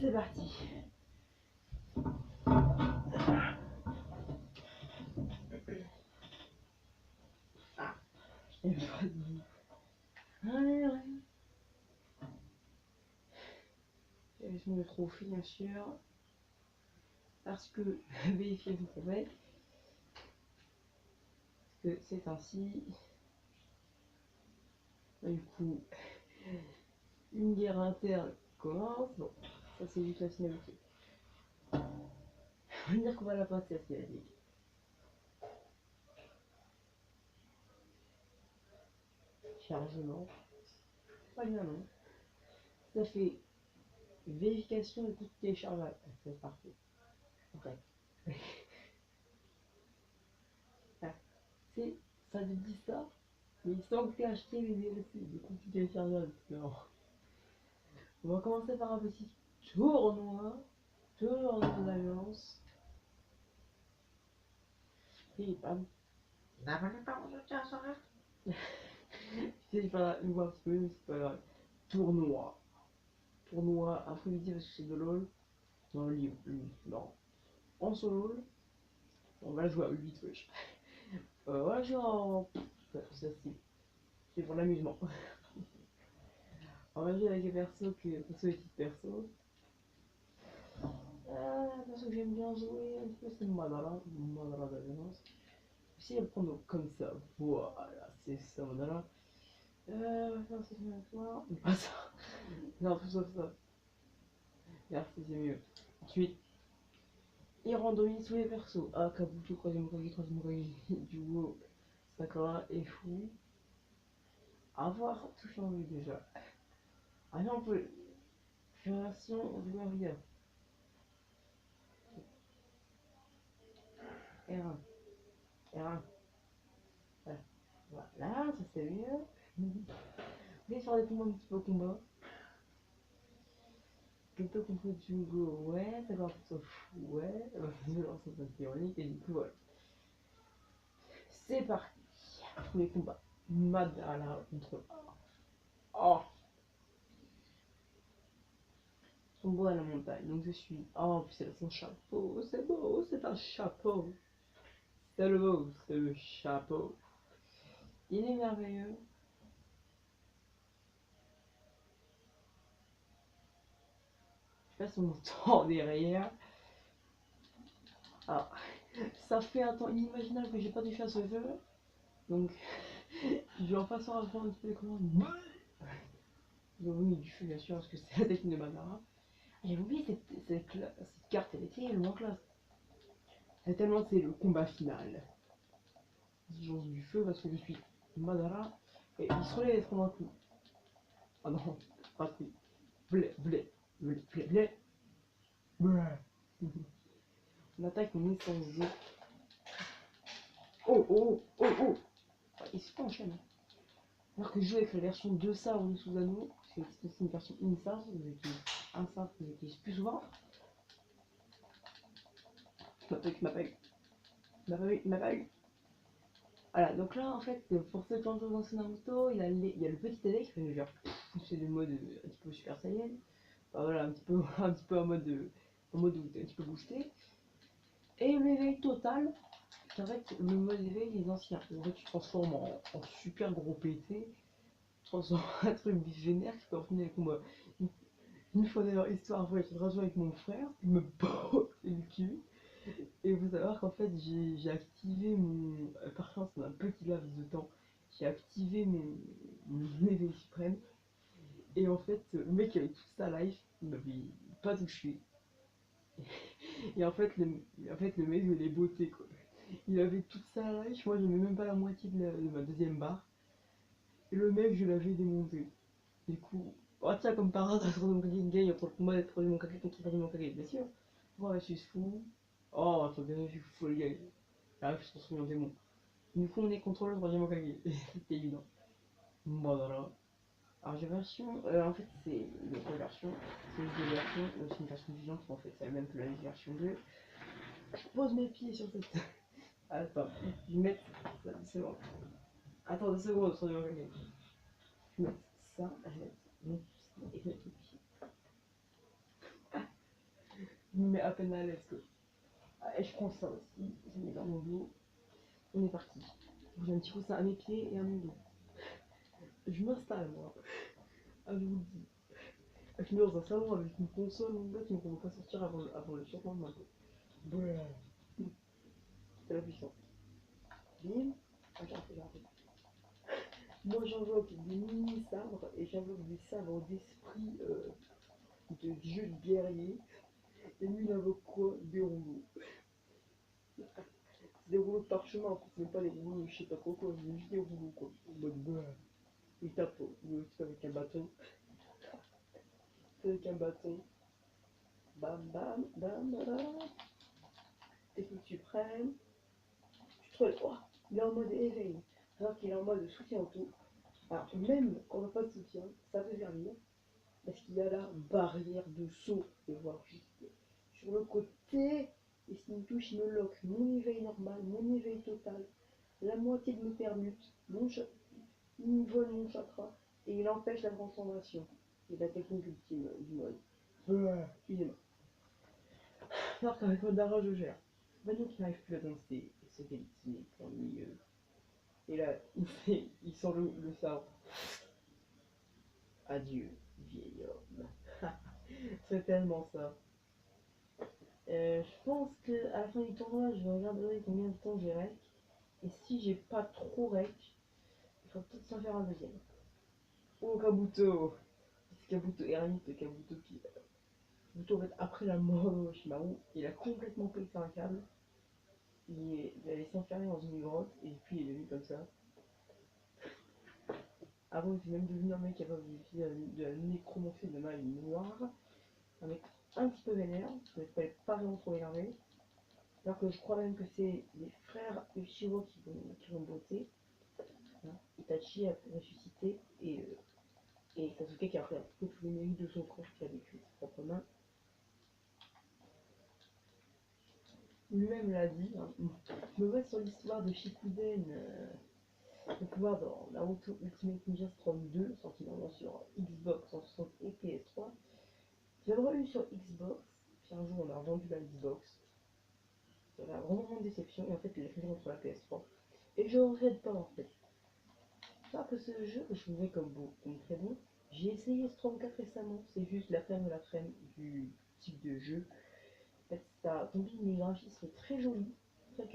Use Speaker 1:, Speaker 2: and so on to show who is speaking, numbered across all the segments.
Speaker 1: C'est parti. Ah, je n'ai pas de boue. Allez, allez. J'ai le trophée, bien sûr. Parce que vérifier vous pouvez. Parce que c'est ainsi. Du coup, une guerre interne commence. Bon, ça c'est juste la cinématique. On va dire qu'on va la passer la cinématique. Chargement. Pas bien non. Ça fait vérification de tout téléchargeable. C'est parfait. Après. C'est, ça te dit ça, mais sans que tu aies acheté les DLC, des coûts téléchargeables. Non. On va commencer par un petit tournoi. Tournoi d'alliance. Et bam.
Speaker 2: N'abonnez pas mon soutien sans reste.
Speaker 1: C'est pas une voix un petit peu, mais c'est pas grave. Tournoi. Tournoi improvisé parce que c'est de LOL. Dans le livre, non. En solo, on va jouer à 8 wesh. On va jouer en. Ça, c'est pour l'amusement. On va jouer avec des persos perso et petites persos. Perso que j'aime bien jouer un petit peu, c'est Madara. Madara d'alliance. Si elle prend donc comme ça, voilà, c'est ça Madara. Faire ça avec toi. Pas ça. Non, tout sauf ça. Merci, c'est mieux. Ensuite, il randomise tous les persos. Ah, Kabuto, troisième Hokage, Duo, Sakura et Fu. Avoir tout changé déjà. Ah non, on peut. Version de Maria. R1. R1. Voilà, ça c'est mieux. Je vais faire des combats un petit peu combat. Plutôt contre Jungo, ouais, ça va plutôt fou, ouais. Je lance un ironique et du coup, voilà. C'est parti. Premier combat. Madara contre. Oh! Tombeau à la montagne. Donc je suis. Oh, puis c'est son chapeau. C'est beau, c'est un chapeau. C'est le beau, c'est le chapeau. Il est merveilleux. Je sais pas si on m'entend derrière. Alors, ça fait un temps inimaginable que j'ai pas touché à ce jeu. Donc, je vais en façon à prendre un petit peu les commandes. Donc, oui, du feu, bien sûr, parce que c'est la technique de Madara. J'ai oublié cette carte, elle était tellement classe. C'est tellement c'est le combat final. Je lance du feu parce que je suis Madara. Et il se relève pendant un coup. Oh non, pas de coup. Blé, blé, blé, blé, blé. Blé. On attaque une essence d'eau. Oh, oh, oh, oh. Il se fait enchaîner. Alors que je joue avec la version 2 SAR ou sous anneau, c'est une version INSAR, un SAR que j'utilise plus souvent. Ma bague. Voilà, donc là en fait, pour ceux qui ont joué dans ce Naruto, il y a le petit éveil qui fait genre, c'est le mode un petit peu Super Saiyan. Enfin, voilà, un petit peu en mode où t'es un petit peu boosté. Et l'éveil total, qui en fait le mode éveil des anciens. En fait, tu transformes en super gros PT, tu transformes en un truc visionnaire qui peut entraîner les combats. Une fois d'ailleurs, histoire vraie, je joué avec mon frère, il me boxe le cul. Et il faut savoir qu'en fait, j'ai activé mon. Par contre, c'est un petit laps de temps. J'ai activé mon éveil suprême. Et en fait, le mec avait toute sa life, il m'avait pas touché. Et en fait, le mec, il est beauté quoi. Il avait toute sa life, moi j'avais même pas la moitié de ma deuxième barre. Et le mec, je l'avais démonté. Du coup, oh tiens, comme par hasard, sur mon gagne pour le combat d'être mon kage contre mon kage, bien sûr. Ouais, je suis fou. Oh, attendez, je suis fou, le gars. Ah, je suis transformé en démon. Du coup, on est contre le troisième Hokage. C'était évident. Voilà. Alors, j'ai version. En fait, c'est une autre version. C'est juste deux versions. C'est une version vivante, en fait, c'est la même que la version 2. Je pose mes pieds sur cette. Attends, je vais mettre. C'est bon. Attends 2 secondes, troisième Hokage. Je vais mettre ça, je vais mettre mon et je vais mettre mes pieds. mets à peine à l'aise, quoi. Ah, et je prends ça aussi, je mets dans mon dos. On est parti. J'ai un petit coussin à mes pieds et à mon dos. Je m'installe, moi. Ah, je vous le dis. Je suis dans un salon avec une console, mon gars, qui ne pourront pas sortir avant le surlendemain, quoi. Voilà. C'est la puissance. Bim. Ah, j'ai raté. Moi, j'invoque des mini-sabres et j'invoque des sabres d'esprit de dieu de guerrier. Et lui, il invoque quoi? Des rouleaux. C'est des rouleaux de parchemin, en fait, c'est même pas des rouleaux, je sais pas trop quoi, c'est juste des rouleaux, quoi. En mode, bah, il tape, c'est avec un bâton. C'est avec un bâton. Bam, bam, bam, bam. Technique suprême. Tu te relèves. Oh, il est en mode éveil. Alors qu'il est en mode soutien en tout. Alors, même quand on n'a pas de soutien, ça peut servir. Parce qu'il y a la barrière de saut. Et voir juste sur le côté. Et s'il me touche, il me lock. Mon éveil normal, mon éveil total. La moitié de mes permutes. Il me vole mon chakra. Et il empêche la transformation. C'est la technique ultime du mode. Il est mort. Alors qu'avec mode d'arrage, je gère. Maintenant qu'il n'arrive plus à danser et se délitiner pour le milieu. Et là, il sent le sabre. Adieu, vieil homme. C'est tellement ça. Je pense qu'à la fin du tournoi, je vais regarder combien de temps j'ai rec. Et si j'ai pas trop rec, il faut peut-être s'en faire un deuxième. Oh, Kabuto! C'est Kabuto ermite, Kabuto qui. Kabuto, en fait, après la mort d'Orochimaru, il a complètement pété un câble. Il allait s'enfermer dans une grotte et puis il est venu comme ça. Avant, il était même devenu un mec capable d'utiliser de la nécromancie de magie noire. Un mec un petit peu vénère, mais il fallait pas vraiment trop énervé. Alors que je crois même que c'est les frères Uchiwa qui vont botter. Hein. Itachi a ressuscité et Sasuke qui a pris un peu tous les mérites de son frère qui a vécu de ses propres mains. Lui-même l'a dit. Hein. Je me base sur l'histoire de Shippuden. Le pouvoir dans Naruto Ultimate Ninja Storm 2, sorti normalement sur Xbox 360 et PS3. J'avais eu sur Xbox, puis un jour on a revendu la Xbox. J'avais vraiment une déception, et en fait il a fait sur la PS3. Et je ne regrette pas en fait. Alors que ce jeu, que je trouvais comme beau, comme très bon, j'ai essayé Storm 4 récemment, c'est juste la crème de la crème du type de jeu. En fait, ça combine les graphismes très jolis, très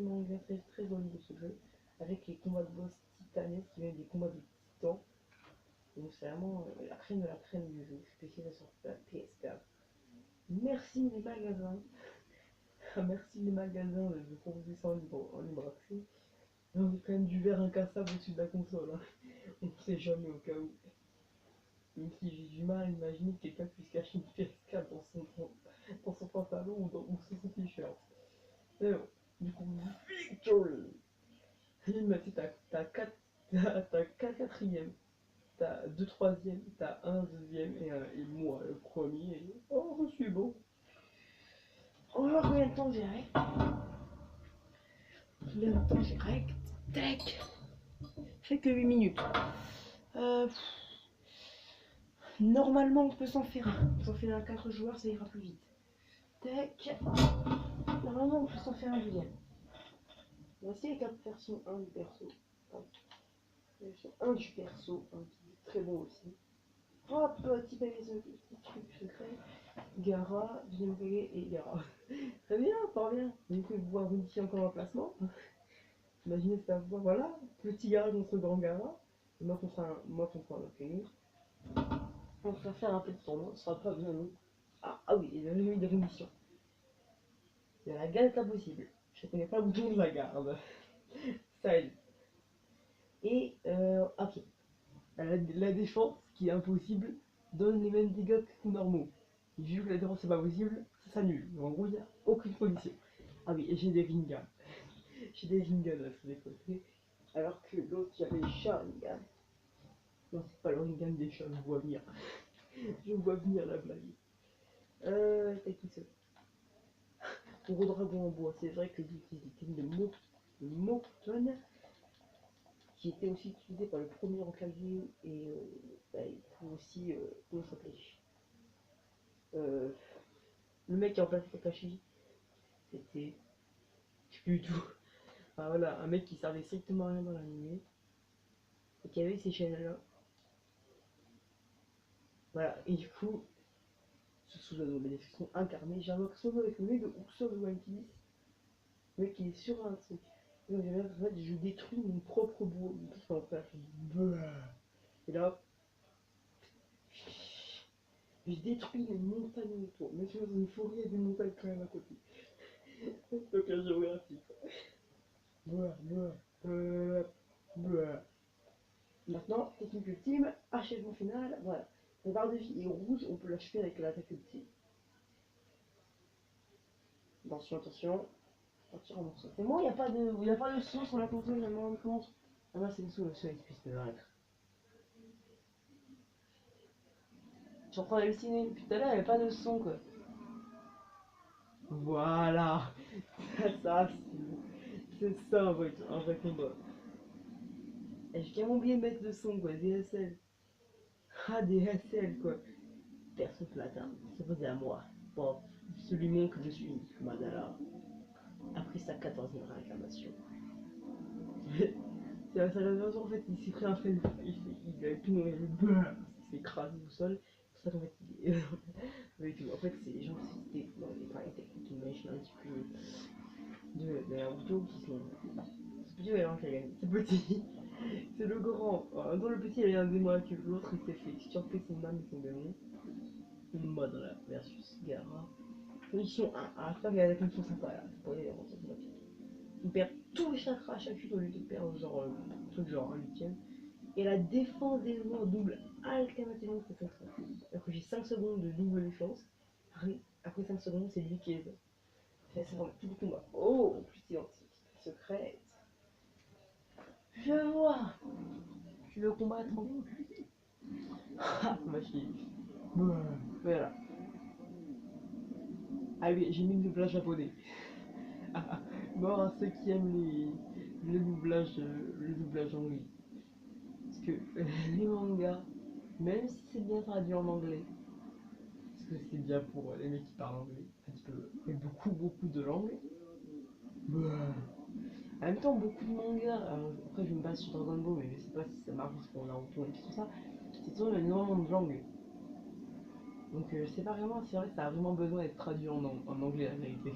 Speaker 1: manga, très jolis de ce jeu, avec les combats de boss titanesques, qui viennent des combats de titans. Donc c'est vraiment la crème de la crème du jeu. Je suis sur la PS4. Merci les magasins. Merci les magasins de proposer ça en libre accès. Là, on est quand même du verre incassable au-dessus de la console. Hein. On ne sait jamais au cas où. Même si j'ai du mal à imaginer que quelqu'un puisse cacher une PS4 dans son pantalon ou sous son t-shirt. Mais bon, du coup, victory. T'as 4 quatrièmes. T'as 2 troisièmes, t'as un deuxième et moi le premier. Oh, je suis beau. On va voir combien de temps j'ai rect. Combien de temps j'ai rect. Tac. Fait que 8 minutes. Normalement, on peut s'en faire un. On s'en fait un 4 joueurs, ça ira plus vite. Tac. Normalement, on peut s'en faire un deuxième. Voici les 4 versions 1 du perso. Version 1 du perso, qui est très bon aussi. Hop, petit truc secret. Gara, deuxième PV et Gara. Très bien, fort bien. Vous pouvez voir ici encore un placement. Imaginez ça, voilà. Petit Gara contre grand Gara. Et moi contre un PV. On va faire un peu de tournoi, ce sera pas bien long. Ah oui, il y a une de rémission. Il y a la garde pas possible. Je connais pas le bouton de la garde. Ça aide. Et, ok. La défense, qui est impossible, donne les mêmes dégâts que normaux. Vu que la défense c'est pas possible, ça s'annule. En gros, il n'y a aucune condition. Ah oui, et j'ai des Rinnegan. J'ai des Rinnegan à tous les côtés. Alors que l'autre, il y avait Sharingan. Non, c'est pas le Rinnegan des chats, je vois venir. Je vois venir la blague. T'as qui ça? Gros dragon en bois, c'est vrai que j'utilise de Mokton, qui était aussi utilisé par le premier en clavier et pour aussi, comment ça s'appelait Le mec qui a remplacé Kakashi, c'était. Je sais plus du tout. Enfin voilà, un mec qui servait strictement à rien dans l'anime. Et qui avait ces chaînes-là. Voilà, et du coup, ce Susanoo, les effets sont incarnés. J'ai un crossover avec le mec de Hookson de One Piece. Le mec il est sur un truc. Donc j'ai en fait, je détruis mon propre bois. En fait, et là, je détruis les montagnes autour. Mais je suis dans une forêt, il y a des montagnes quand même à côté. Donc la géographie. Maintenant, technique ultime, achèvement final, voilà. La barre de vie est rouge, on peut l'achever avec l'attaque ultime. Attention, attention. Partir en morceaux. C'est moi, il n'y a pas de son sur la console, je me rends compte. Ah bah c'est le son qui puisse me vaincre. Je suis en train d'halluciner. Depuis tout à l'heure, il n'y avait pas de son quoi. Voilà. Ça, c'est ça un vrai combat. Et j'ai carrément oublié de mettre le son quoi, DSL. Ah, DSL quoi. Perso Platin, c'est posé à moi. Bon, absolument que je suis Madara. Après sa 14e réclamation. C'est la seule raison en fait, il s'est pris un frein, il a tout noyé le beurre, il s'est écrasé au sol. C'est pour ça qu'en fait, il est. Avec tout. En fait, c'est les gens qui étaient dans les techniques imaginent un petit peu de Naruto qui sont. C'est petit, ouais, hein, c'est petit. C'est le grand. Dans le petit, il y a un démon que l'autre il s'est fait extirper son âme et son démon. Madara versus Gaara. Ils sont 1. À la fin, il y a la fonction sympa là. C'est pour les avances automatiques. Il perd tous les chakras à chaque chute au lieu de perdre genre truc genre un huitième. Et la défense des joueurs double alternativement ses fonctions. Après j'ai 5 secondes de double défense. Après 5 secondes c'est lui qui est. C'est vraiment tout le combat. Oh, plus identique. Secrète. Je vois. Tu veux combattre en Ah, ma fille. Voilà. Ah oui, j'ai mis le doublage japonais. Mort à ceux qui aiment le doublage anglais. Parce que les mangas, même si c'est bien traduit en anglais, parce que c'est bien pour les mecs qui parlent anglais, un petit peu, mais beaucoup de langues. En même temps, beaucoup de mangas, alors, après je me base sur Dragon Ball, mais je sais pas si ça marche pour Naruto et tout ça, c'est toujours énormément de langues. Donc je sais pas vraiment, c'est vrai que ça a vraiment besoin d'être traduit en anglais la vérité.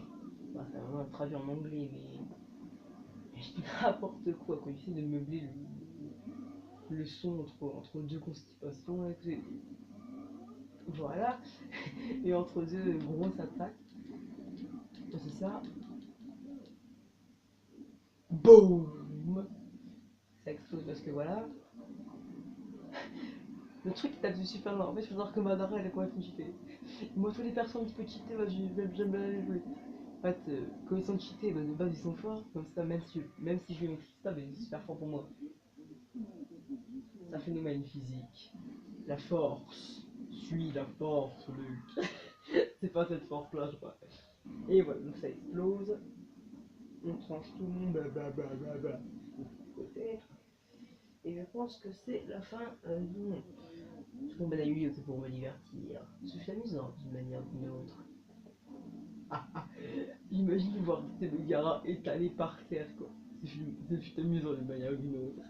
Speaker 1: Enfin, ça a vraiment être traduit en anglais, mais je dis n'importe quoi quand j'essaie de meubler le son entre deux constipations. Voilà. Et entre deux grosses attaques. C'est ça. Boum. Ça explose parce que voilà. Le truc qui tape du super loin. En fait, je veux dire que Madara elle est complètement cheatée. Moi, tous les personnes qui peuvent cheater, bah, j'aime bien les jouer. En fait, quand ils sont cheatés, bah, de base ils sont forts. Comme ça, même si je les maîtrise pas, bah, ils sont super forts pour moi. Ça phénomène physique. La force. Suis la force, Luke. C'est pas cette force là, je crois. Et voilà, donc ça explose. On tranche tout le monde. Côté. Et je pense que c'est la fin du monde. Ce qu'on m'a eu, c'est pour me divertir. C'est amusant d'une manière ou d'une autre. J'imagine voir le Gaara étalé par terre quoi. C'est amusant d'une manière ou d'une autre.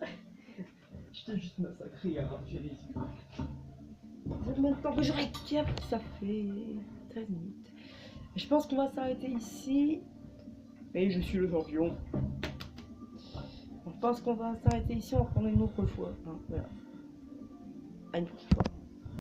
Speaker 1: Je t'ai juste massacré à arracher les yeux. C'est combien de temps que je récap? Ça fait 13 minutes. Je pense qu'on va s'arrêter ici. Mais je suis le champion. Je pense qu'on va s'arrêter ici, on reprendra une autre fois. Hein, voilà. À une prochaine fois.